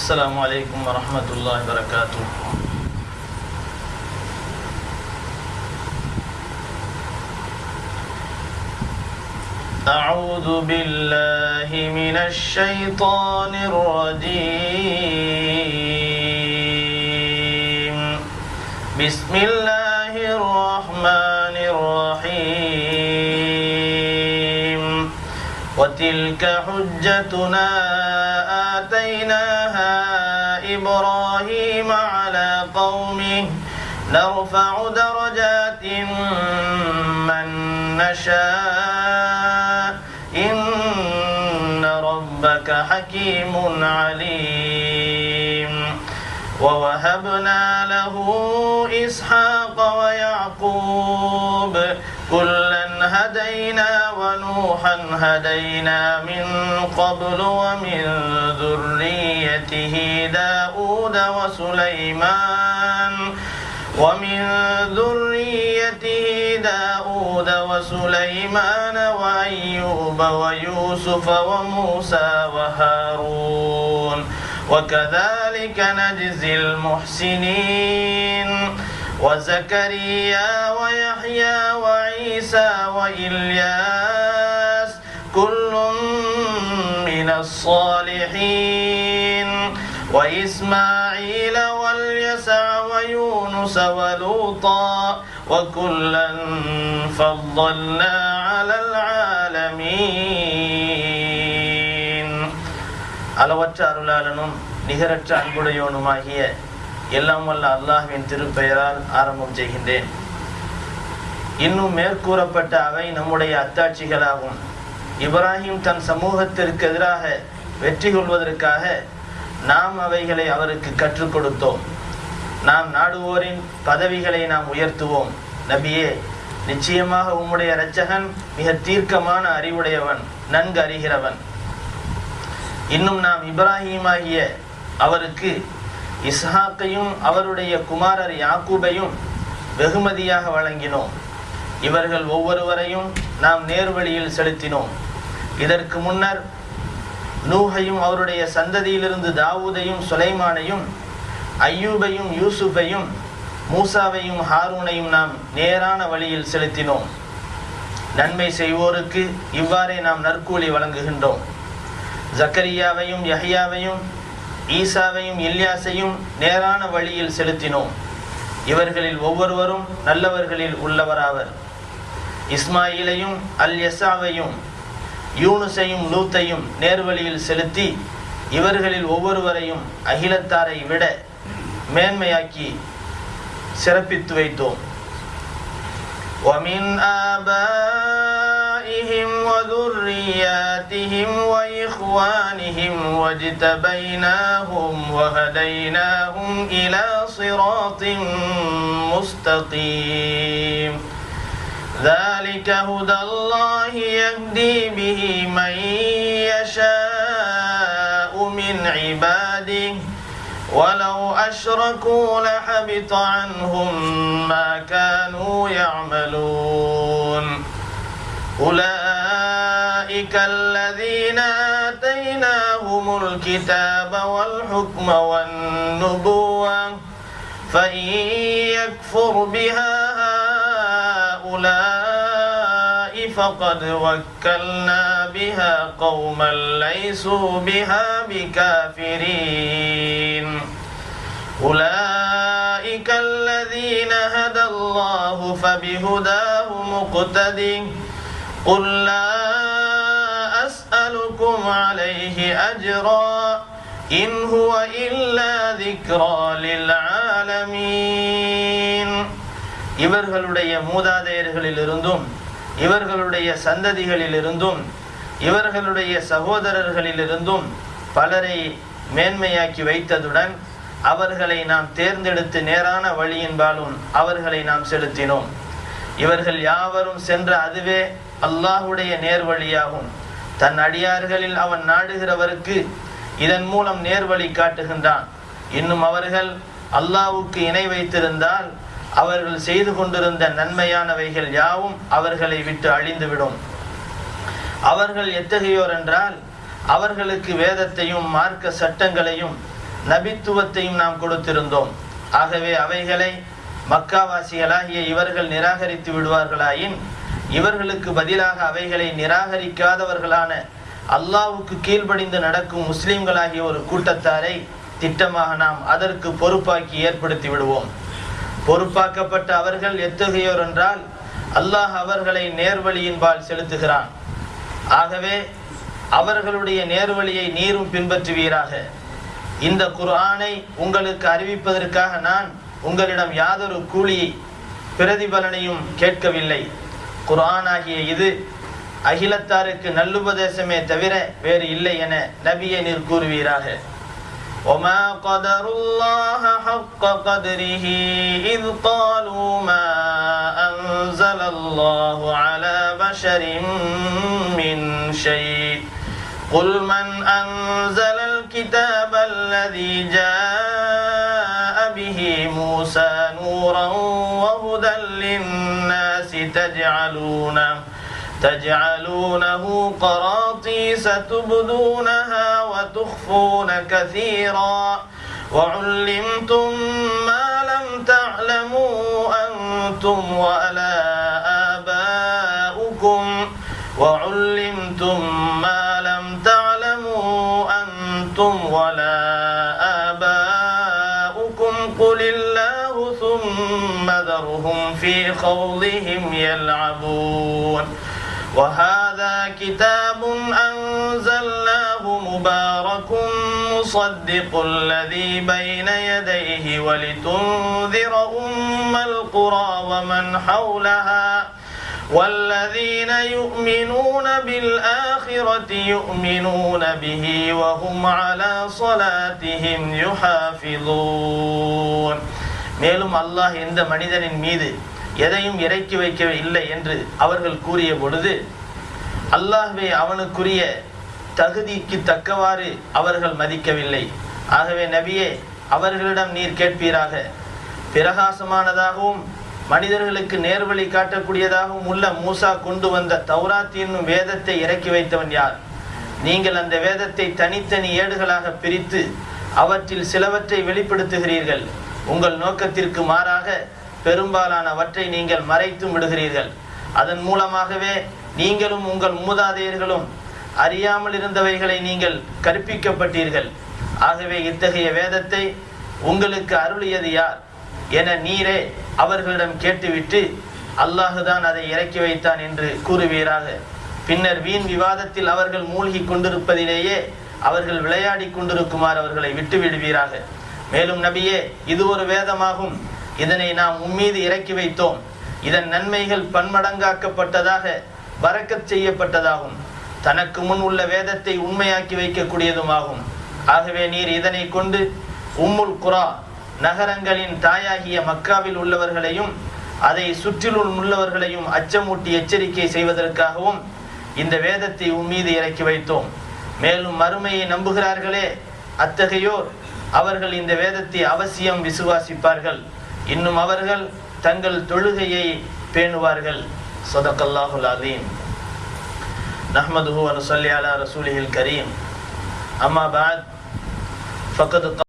السلام عليكم ورحمة الله وبركاته. أعوذ بالله من الشيطان الرجيم. بسم الله الرحمن الرحيم. وتلك حجتنا آتيناها إبراهيم على قومه نرفع درجات من نشاء إن ربك حكيم عليم. ووهبنا له إسحاق ويعقوب كلا هدينا ونوحا هدينا من قبل ومن ذريته داود وسليمان وأيوب ويوسف وموسى وهارون وكذلك نجزي المحسنين. وزكريا ويحيى وعيسى وإلياس كل من الصالحين. وإسماعيل واليسع ويونس ولوطا وكلا فضلنا على العالمين. அளவற்ற அருளாளனும் நிகரற்ற அன்புடையோனுமாகிய எல்லாம் வல்ல அல்லாஹ்வின் திருப்பெயரால் ஆரம்பம் செய்கின்றேன். இன்னும் மேற்கூறப்பட்ட அவை நம்முடைய அத்தாட்சிகளாகும். இப்ராஹிம் தன் சமூகத்திற்கு எதிராக வெற்றி கொள்வதற்காக நாம் அவைகளை அவருக்கு கற்றுக் கொடுத்தோம். நாம் நாடுவோரின் பதவிகளை நாம் உயர்த்துவோம். நபியே, நிச்சயமாக உம்முடைய இரட்சகன் மிக தீர்க்கமான அறிவுடையவன், நன்கு அறிகிறவன். இன்னும் நாம் இப்ராஹிமாகிய அவருக்கு இஸ்ஹாக்கையும் அவருடைய குமாரர் யாக்கூபையும் வெகுமதியாக வழங்கினோம். இவர்கள் ஒவ்வொருவரையும் நாம் நேர்வழியில் செலுத்தினோம். இதற்கு முன்னர் நூஹையும் அவருடைய சந்ததியிலிருந்து தாவூதையும் சுலைமானையும் ஐயூபையும் யூசுஃபையும் மூசாவையும் ஹாரூனையும் நாம் நேரான வழியில் செலுத்தினோம். நன்மை செய்வோருக்கு இவ்வாறே நாம் நற்கூலி வழங்குகின்றோம். ஜக்கரியாவையும் யஹ்யாவையும் ஈசாவையும் இல்யாசையும் நேரான வழியில் செலுத்தினோம். இவர்களில் ஒவ்வொருவரும் நல்லவர்களில் உள்ளவராவர். இஸ்மாயிலையும் அல்யசாவையும் யூனுஸையும் லூத்தையும் நேர்வழியில் செலுத்தி இவர்களில் ஒவ்வொருவரையும் அகிலத்தாரை விட மேன்மையாக்கி சிறப்பித்து வைத்தோம். وَمِنْ آبَائِهِمْ وَذُرِّيَّاتِهِمْ وَإِخْوَانِهِمْ وَاجْتَبَيْنَاهُمْ وَهَدَيْنَاهُمْ إِلَى صِرَاطٍ مُسْتَقِيمٍ. ذَلِكَ هُدَى اللَّهِ يَهْدِي بِهِ مَن يَشَاءُ مِنْ عِبَادِهِ وَلَوْ أَشْرَكُوا لَحَبِطَ عَنْهُمْ مَا كَانُوا يَعْمَلُونَ. أُولَئِكَ الَّذِينَ آتَيْنَاهُمُ الْكِتَابَ وَالْحُكْمَ وَالنُّبُوَّةَ فَإِن يَكْفُرْ بِهَا هؤلاء فقد وكلنا بها قوما ليسوا بها بكافرين. أولئك الذين هدى الله فبهداه مقتدي. قل لا أسألكم عليه أجرا إن هو إلا ذكرى للعالمين. இவர்களுடைய மூதாதையர்களிலிருந்தும் இவர்களுடைய சந்ததிகளிலிருந்தும் இவர்களுடைய சகோதரர்களிலிருந்தும் பலரை மேன்மையாக்கி வைத்ததுடன் அவர்களை நாம் தேர்ந்தெடுத்து நேரான வழியின்பாலும் அவர்களை நாம் செலுத்தினோம். இவர்கள் யாவரும் சென்ற அதுவே அல்லாஹுடைய நேர்வழியாகும். தன் அடியார்களில் அவன் நாடுகிறவருக்கு இதன் மூலம் நேர்வழி காட்டுகின்றான். இன்னும் அவர்கள் அல்லாஹ்வுக்கு இணை வைத்திருந்தால் அவர்கள் செய்து கொண்டிருந்த நன்மையானவைகள் யாவும் அவர்களை விட்டு அழிந்துவிடும். அவர்கள் எத்தகையோர் என்றால், அவர்களுக்கு வேதத்தையும் மார்க்க சட்டங்களையும் நபித்துவத்தையும் நாம் கொடுத்திருந்தோம். ஆகவே அவைகளை மக்காவாசிகளாகிய இவர்கள் நிராகரித்து விடுவார்களாயின் இவர்களுக்கு பதிலாக அவைகளை நிராகரிக்காதவர்களான அல்லாஹ்வுக்கு கீழ்ப்படிந்து நடக்கும் முஸ்லிம்களாகிய ஒரு கூட்டத்தாரை திட்டமாக நாம் அதற்கு பொறுப்பாக்கி ஏற்படுத்தி விடுவோம். பொறுப்பாக்கப்பட்ட அவர்கள் எத்தகையோர் என்றால் அல்லாஹ் அவர்களை நேர்வழியின்பால் செலுத்துகிறான். ஆகவே அவர்களுடைய நேர்வழியை நீரும் பின்பற்றுவீராக. இந்த குர்ஆனை உங்களுக்கு அறிவிப்பதற்காக நான் உங்களிடம் யாதொரு கூலி பிரதிபலனையும் கேட்கவில்லை. குர்ஆன் ஆகிய இது அகிலத்தாருக்கு நல்லுபதேசமே தவிர வேறு இல்லை என நபியே நீர் கூறுவீராக. وما قدر الله حق قدره إذ قالوا ما أنزل الله على بشر من شيء قل من أنزل الكتاب الذي جاء به موسى نورا وهدى للناس تجعلونه قراطيس تبدونها وتخفون كثيرا وعلمتم ما لم تعلموا أنتم ولا آباؤكم قل الله ثم ذرهم في خوضهم يلعبون وهذا كتاب أنزلناه مبارك مصدق الذي بين يديه ولتنذر أم القرى ومن حولها والذين يؤمنون بالآخرة يؤمنون به وهم على صلاتهم يحافظون. மேலும் அல்லாஹ் எந்த மனிதனின் மீது எதையும் இறக்கி வைக்கவில்லை என்று அவர்கள் கூறிய பொழுது அல்லாஹ்வை அவனுக்குரிய தகுதிக்கு தக்கவாறு அவர்கள் மதிக்கவில்லை. ஆகவே நபியே அவர்களிடம் நீர் கேட்பீராக, பிரகாசமானதாகவும் மனிதர்களுக்கு நேர்வழி காட்டக்கூடியதாகவும் உள்ள மூசா கொண்டு வந்த தௌராத் என்னும் வேதத்தை இறக்கி வைத்தவன் யார்? நீங்கள் அந்த வேதத்தை தனித்தனி ஏடுகளாக பிரித்து அவற்றில் சிலவற்றை வெளிப்படுத்துகிறீர்கள். உங்கள் நோக்கத்திற்கு மாறாக பெரும்பாலானவற்றை நீங்கள் மறைத்தும் விடுகிறீர்கள். அதன் மூலமாகவே நீங்களும் உங்கள் மூதாதையர்களும் அறியாமல் இருந்தவைகளை நீங்கள் கற்பிக்கப்பட்டீர்கள். ஆகவே இத்தகைய வேதத்தை உங்களுக்கு அருளியது யார் என நீரே அவர்களிடம் கேட்டுவிட்டு அல்லாஹுதான் அதை இறக்கி வைத்தான் என்று கூறுவீராக. பின்னர் வீண் விவாதத்தில் அவர்கள் மூழ்கி கொண்டிருப்பதிலேயே அவர்கள் விளையாடி கொண்டிருக்குமாறு அவர்களை விட்டு விடுவீராக. மேலும் நபியே, இது ஒரு வேதமாகும், இதனை நாம் உம்மீது இறக்கி வைத்தோம். இதன் நன்மைகள் பன்மடங்காக்கப்பட்டதாக பரக்கத் செய்யப்பட்டதாகும். தனக்கு முன் உள்ள வேதத்தை உண்மையாக்கி வைக்கக்கூடியதுமாகும். ஆகவே நீர் இதனை கொண்டு உம்முல் குரா நகரங்களின் தாயாகிய மக்காவில் உள்ளவர்களையும் அதை சுற்றிலும் உள்ளவர்களையும் அச்சமூட்டி எச்சரிக்கை செய்வதற்காகவும் இந்த வேதத்தை உம்மீது இறக்கி வைத்தோம். மேலும் மறுமையை நம்புகிறார்களே, அத்தகையோர் அவர்கள் இந்த வேதத்தை அவசியம் விசுவாசிப்பார்கள். இன்னும் அவர்கள் தங்கள் தொழுகையை பேணுவார்கள். ஸதகல்லாஹுல் அஸீம். நஹ்மதுஹு வ நுஸல்லி அலா ரசூலிஹில் கரீம். அம்மா பஅத் ஃபக்கத்